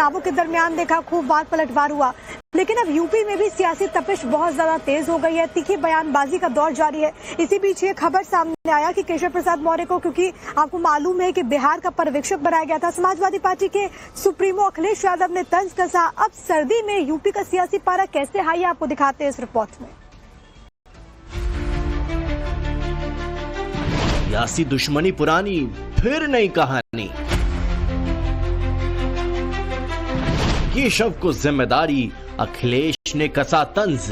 चुनावों के दरमियान देखा खूब वार पलटवार हुआ, लेकिन अब यूपी में भी सियासी तपिश बहुत ज्यादा तेज हो गई है। तीखी बयानबाजी का दौर जारी है। इसी बीच ये खबर सामने आया कि केशव प्रसाद मौर्य को, क्योंकि आपको मालूम है कि बिहार का पर्यवेक्षक बनाया गया था, समाजवादी पार्टी के सुप्रीमो अखिलेश यादव ने तंज कसा। अब सर्दी में यूपी का सियासी पारा कैसे हाई है, आपको दिखाते हैं इस रिपोर्ट में। सियासी दुश्मनी पुरानी, फिर नई कहानी। केशव को जिम्मेदारी, अखिलेश ने कसा तंज।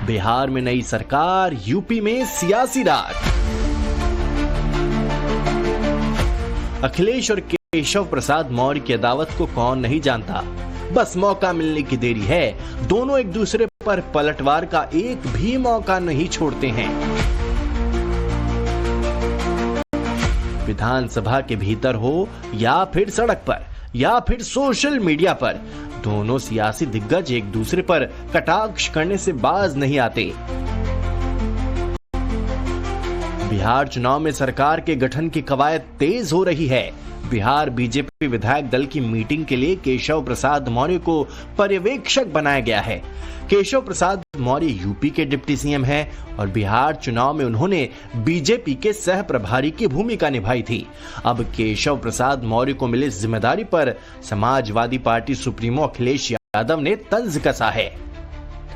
बिहार में नई सरकार, यूपी में सियासी राज। अखिलेश और केशव प्रसाद मौर्य की अदावत को कौन नहीं जानता। बस मौका मिलने की देरी है। दोनों एक दूसरे पर पलटवार का एक भी मौका नहीं छोड़ते हैं। विधानसभा के भीतर हो या फिर सड़क पर या फिर सोशल मीडिया पर, दोनों सियासी दिग्गज एक दूसरे पर कटाक्ष करने से बाज नहीं आते। बिहार चुनाव में सरकार के गठन की कवायद तेज हो रही है। बिहार बीजेपी विधायक दल की मीटिंग के लिए केशव प्रसाद मौर्य को पर्यवेक्षक बनाया गया है। केशव प्रसाद मौर्य यूपी के डिप्टी सीएम हैं और बिहार चुनाव में उन्होंने बीजेपी के सह प्रभारी की भूमिका निभाई थी। अब केशव प्रसाद मौर्य को मिली जिम्मेदारी पर समाजवादी पार्टी सुप्रीमो अखिलेश यादव ने तंज कसा है।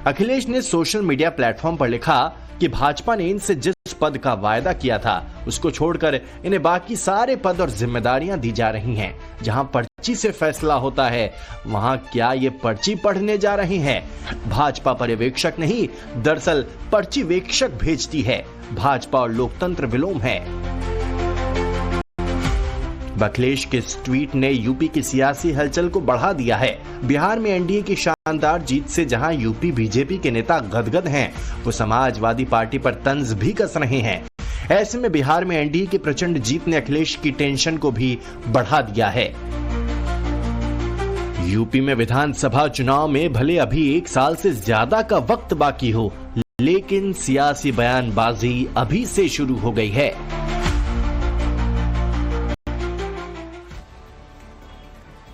अखिलेश ने सोशल मीडिया प्लेटफॉर्म पर लिखा कि भाजपा ने इनसे जिस पद का वायदा किया था उसको छोड़कर इन्हें बाकी सारे पद और जिम्मेदारियां दी जा रही हैं। जहां पर्ची से फैसला होता है, वहां क्या ये पर्ची पढ़ने जा रहे हैं? भाजपा पर्यवेक्षक नहीं, दरअसल पर्चीवेक्षक भेजती है। भाजपा और लोकतंत्र विलोम है। अखिलेश के इस ट्वीट ने यूपी की सियासी हलचल को बढ़ा दिया है। बिहार में एनडीए की शानदार जीत से जहां यूपी बीजेपी के नेता गदगद हैं, वो समाजवादी पार्टी पर तंज भी कस रहे हैं। ऐसे में बिहार में एनडीए की प्रचंड जीत ने अखिलेश की टेंशन को भी बढ़ा दिया है। यूपी में विधानसभा चुनाव में भले अभी 1 साल से ज्यादा का वक्त बाकी हो, लेकिन सियासी बयानबाजी अभी से शुरू हो गई है।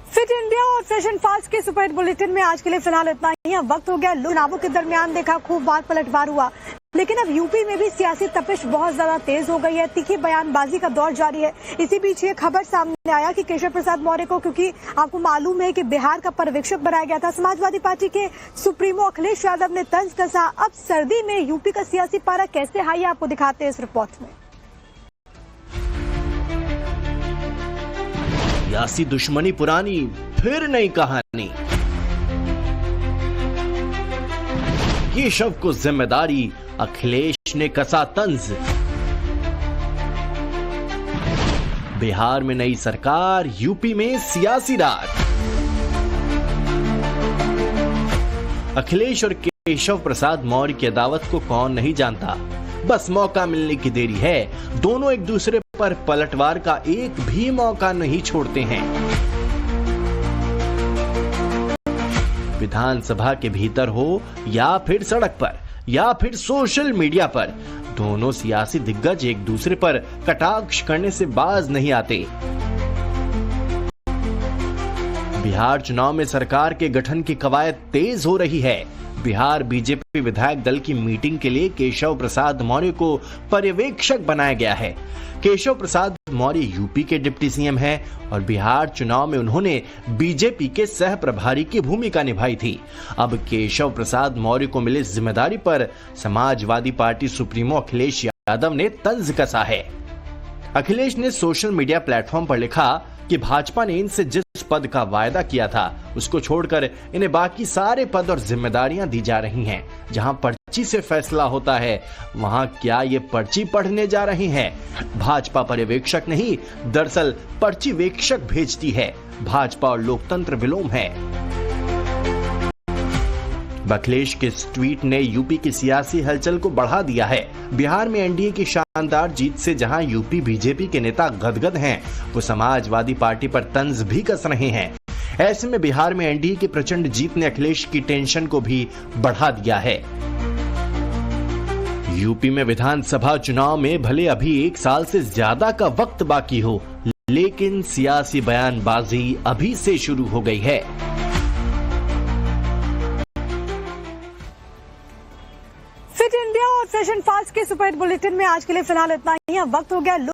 फिट इंडिया और फैशन फास्ट के सुपर हिट बुलेटिन में आज के लिए फिलहाल इतना ही। अब वक्त हो गया चुनावों के दरमियान देखा खूब वार पलटवार हुआ, लेकिन अब यूपी में भी सियासी तपिश बहुत ज्यादा तेज हो गई है। तीखी बयानबाजी का दौर जारी है। इसी बीच ये खबर सामने आया कि केशव प्रसाद मौर्य को, क्योंकि आपको मालूम है कि बिहार का पर्यवेक्षक बनाया गया था, समाजवादी पार्टी के सुप्रीमो अखिलेश यादव ने तंज कसा। अब सर्दी में यूपी का सियासी पारा कैसे हाई है, आपको दिखाते हैं इस रिपोर्ट में। सियासी दुश्मनी पुरानी, फिर नई कहानी। केशव को जिम्मेदारी, अखिलेश ने कसा तंज। बिहार में नई सरकार, यूपी में सियासी राज। अखिलेश और केशव प्रसाद मौर्य की अदावत को कौन नहीं जानता। बस मौका मिलने की देरी है। दोनों एक दूसरे पर पलटवार का एक भी मौका नहीं छोड़ते हैं। विधानसभा के भीतर हो या फिर सड़क पर या फिर सोशल मीडिया पर, दोनों सियासी दिग्गज एक दूसरे पर कटाक्ष करने से बाज नहीं आते। बिहार चुनाव में सरकार के गठन की कवायद तेज हो रही है। बिहार बीजेपी विधायक दल की मीटिंग के लिए केशव प्रसाद मौर्य को पर्यवेक्षक बनाया गया है। केशव प्रसाद मौर्य यूपी के डिप्टी सीएम हैं और बिहार चुनाव में उन्होंने बीजेपी के सह प्रभारी की भूमिका निभाई थी। अब केशव प्रसाद मौर्य को मिली जिम्मेदारी पर समाजवादी पार्टी सुप्रीमो अखिलेश यादव ने तंज कसा है। अखिलेश ने सोशल मीडिया प्लेटफॉर्म पर लिखा कि भाजपा ने इनसे जिस पद का वायदा किया था उसको छोड़कर इन्हें बाकी सारे पद और जिम्मेदारियां दी जा रही हैं। जहां पर्ची से फैसला होता है, वहां क्या ये पर्ची पढ़ने जा रहे हैं? भाजपा पर्यवेक्षक नहीं, दरअसल पर्चीवेक्षक भेजती है। भाजपा और लोकतंत्र विलोम है। अखिलेश के इस ट्वीट ने यूपी की सियासी हलचल को बढ़ा दिया है। बिहार में एनडीए की शानदार जीत से जहां यूपी बीजेपी के नेता गदगद हैं, वो समाजवादी पार्टी पर तंज भी कस रहे हैं। ऐसे में बिहार में एनडीए की प्रचंड जीत ने अखिलेश की टेंशन को भी बढ़ा दिया है। यूपी में विधानसभा चुनाव में भले अभी 1 साल से ज्यादा का वक्त बाकी हो, लेकिन सियासी बयानबाजी अभी से शुरू हो गई है। फिट इंडिया और फैशन फास्ट के सुपर हिट बुलेटिन में आज के लिए फिलहाल इतना ही। अब वक्त हो गया